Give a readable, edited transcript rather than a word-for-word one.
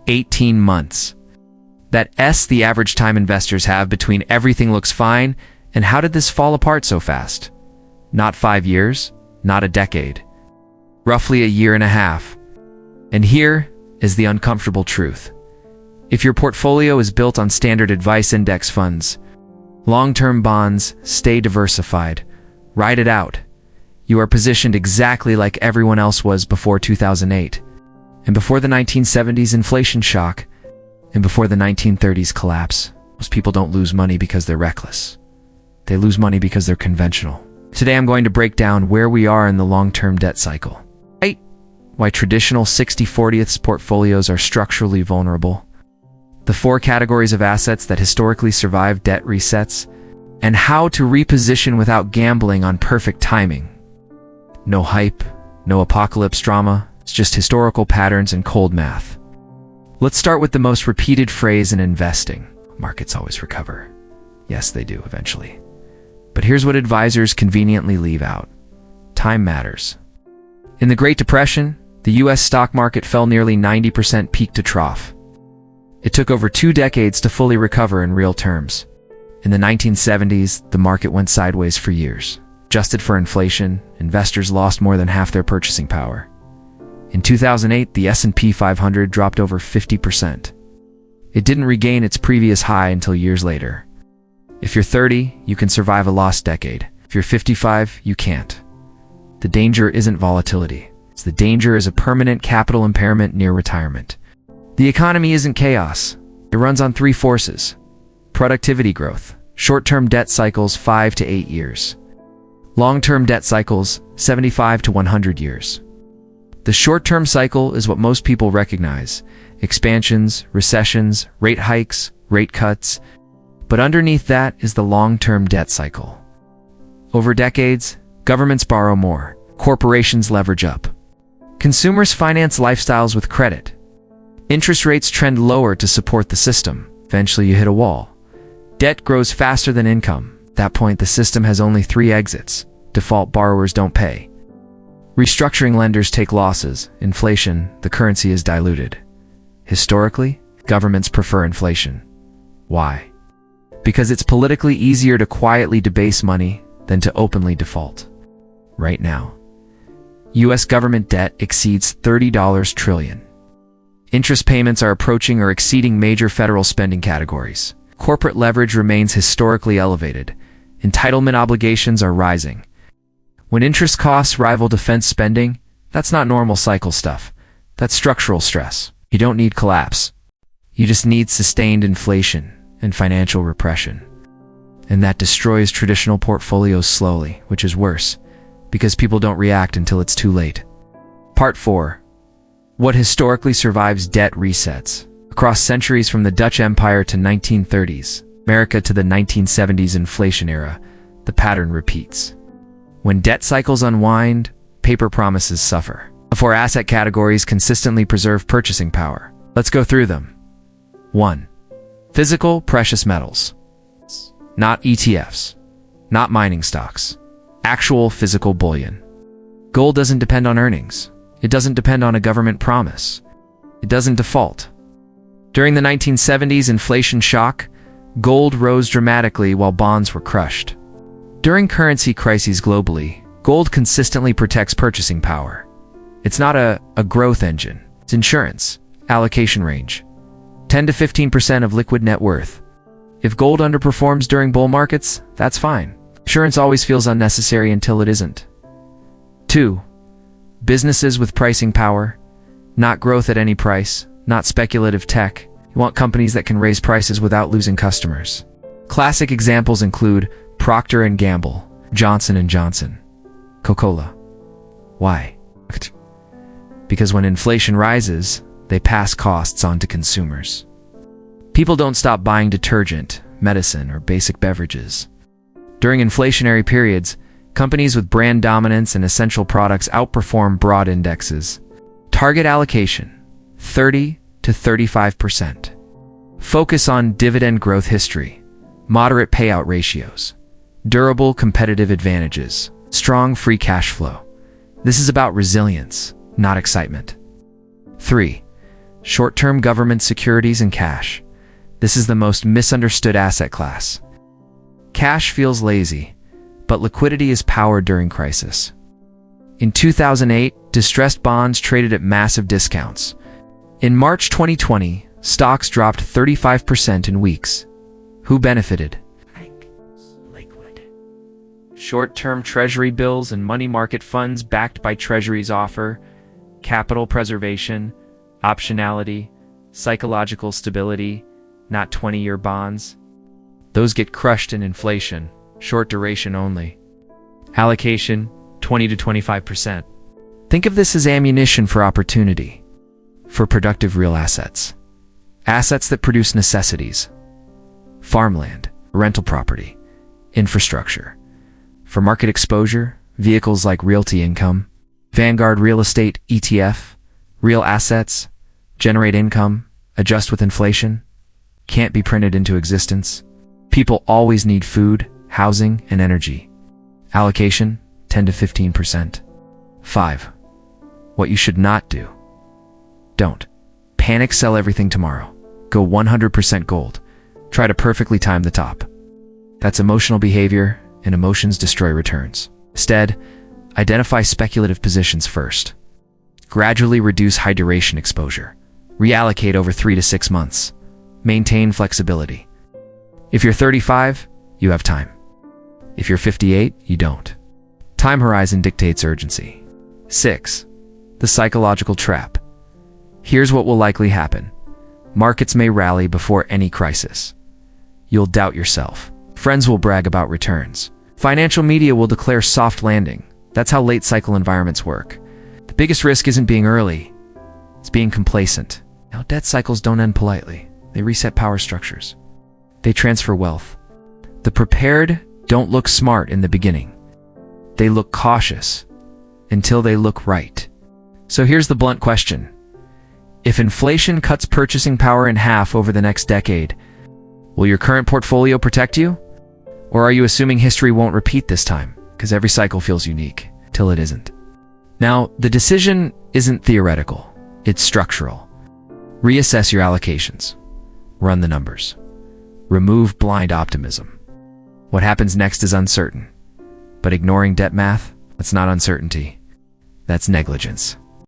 18 months. That's the average time investors have between everything looks fine and how did this fall apart so fast? Not 5 years, not a decade. Roughly a year and a half. And here is the uncomfortable truth. If your portfolio is built on standard advice index funds, long-term bonds, stay diversified, ride it out, you are positioned exactly like everyone else was before 2008, and before the 1970s inflation shock, and before the 1930s collapse. Most people don't lose money because they're reckless. They lose money because they're conventional. Today I'm going to break down where we are in the long-term debt cycle. Why traditional 60/40ths portfolios are structurally vulnerable. The 4 categories of assets that historically survive debt resets, and how to reposition without gambling on perfect timing. No hype, no apocalypse drama, it's just historical patterns and cold math. Let's start with the most repeated phrase in investing. Markets always recover. Yes, they do eventually. But here's what advisors conveniently leave out. Time matters. In the Great Depression, the US stock market fell nearly 90% peak to trough. It took over 2 decades to fully recover in real terms. In the 1970s, the market went sideways for years. Adjusted for inflation, investors lost more than half their purchasing power. In 2008, the S&P 500 dropped over 50%. It didn't regain its previous high until years later. If you're 30, you can survive a lost decade. If you're 55, you can't. The danger isn't volatility. The danger is a permanent capital impairment near retirement. The economy isn't chaos. It runs on 3 forces. Productivity growth, short-term debt cycles 5 to 8 years. Long-term debt cycles 75 to 100 years. The short-term cycle is what most people recognize. Expansions, recessions, rate hikes, rate cuts. But underneath that is the long-term debt cycle. Over decades, governments borrow more. Corporations leverage up. Consumers finance lifestyles with credit. Interest rates trend lower to support the system. Eventually you hit a wall. Debt grows faster than income. At that point, the system has only 3 exits. Default borrowers don't pay. Restructuring lenders take losses. Inflation, the currency is diluted. Historically, governments prefer inflation. Why? Because it's politically easier to quietly debase money than to openly default. Right now, U.S. government debt exceeds $30 trillion. Interest payments are approaching or exceeding major federal spending categories. Corporate leverage remains historically elevated. Entitlement obligations are rising. When interest costs rival defense spending, that's not normal cycle stuff. That's structural stress. You don't need collapse. You just need sustained inflation and financial repression. And that destroys traditional portfolios slowly, which is worse, because people don't react until it's too late. Part 4. What historically survives debt resets. Across centuries from the Dutch Empire to 1930s, America to the 1970s inflation era, the pattern repeats. When debt cycles unwind, paper promises suffer. The 4 asset categories consistently preserve purchasing power. Let's go through them. 1. Physical precious metals. Not ETFs. Not mining stocks. Actual physical bullion. Gold doesn't depend on earnings. It doesn't depend on a government promise. It doesn't default. During the 1970s inflation shock, gold rose dramatically while bonds were crushed. During currency crises globally, gold consistently protects purchasing power. It's not a growth engine. It's insurance. Allocation range. 10 to 15% of liquid net worth. If gold underperforms during bull markets, that's fine. Insurance always feels unnecessary until it isn't. 2. Businesses with pricing power. Not growth at any price, not speculative tech. You want companies that can raise prices without losing customers. Classic examples include Procter & Gamble, Johnson & Johnson, Coca-Cola. Why? Because when inflation rises, they pass costs on to consumers. People don't stop buying detergent, medicine, or basic beverages. During inflationary periods, companies with brand dominance and essential products outperform broad indexes. Target allocation, 30 to 35%. Focus on dividend growth history, moderate payout ratios, durable competitive advantages, strong free cash flow. This is about resilience, not excitement. 3. Short-term government securities and cash. This is the most misunderstood asset class. Cash feels lazy, but liquidity is power during crisis. In 2008, distressed bonds traded at massive discounts. In March 2020, stocks dropped 35% in weeks. Who benefited? Liquid. Short-term treasury bills and money market funds backed by treasuries offer capital preservation, optionality, psychological stability, not 20-year bonds. Those get crushed in inflation, short duration only. Allocation, 20 to 25%. Think of this as ammunition for opportunity, for productive real assets. Assets that produce necessities. Farmland, rental property, infrastructure. For market exposure, vehicles like realty income, Vanguard Real Estate ETF, real assets, generate income, adjust with inflation, can't be printed into existence. People always need food, housing, and energy. Allocation, 10 to 15%. 5. What you should not do. Don't panic sell everything tomorrow. Go 100% gold. Try to perfectly time the top. That's emotional behavior, and emotions destroy returns. Instead, identify speculative positions first. Gradually reduce high duration exposure. Reallocate over 3 to 6 months. Maintain flexibility. If you're 35, you have time. If you're 58, you don't. Time horizon dictates urgency. 6. The psychological trap. Here's what will likely happen. Markets may rally before any crisis. You'll doubt yourself. Friends will brag about returns. Financial media will declare soft landing. That's how late cycle environments work. The biggest risk isn't being early, it's being complacent. Now, debt cycles don't end politely. They reset power structures. They transfer wealth. The prepared don't look smart in the beginning. They look cautious until they look right. So here's the blunt question. If inflation cuts purchasing power in half over the next decade, will your current portfolio protect you? Or are you assuming history won't repeat this time, because every cycle feels unique, till it isn't? Now, the decision isn't theoretical, it's structural. Reassess your allocations. Run the numbers. Remove blind optimism. What happens next is uncertain. But ignoring debt math, that's not uncertainty. That's negligence.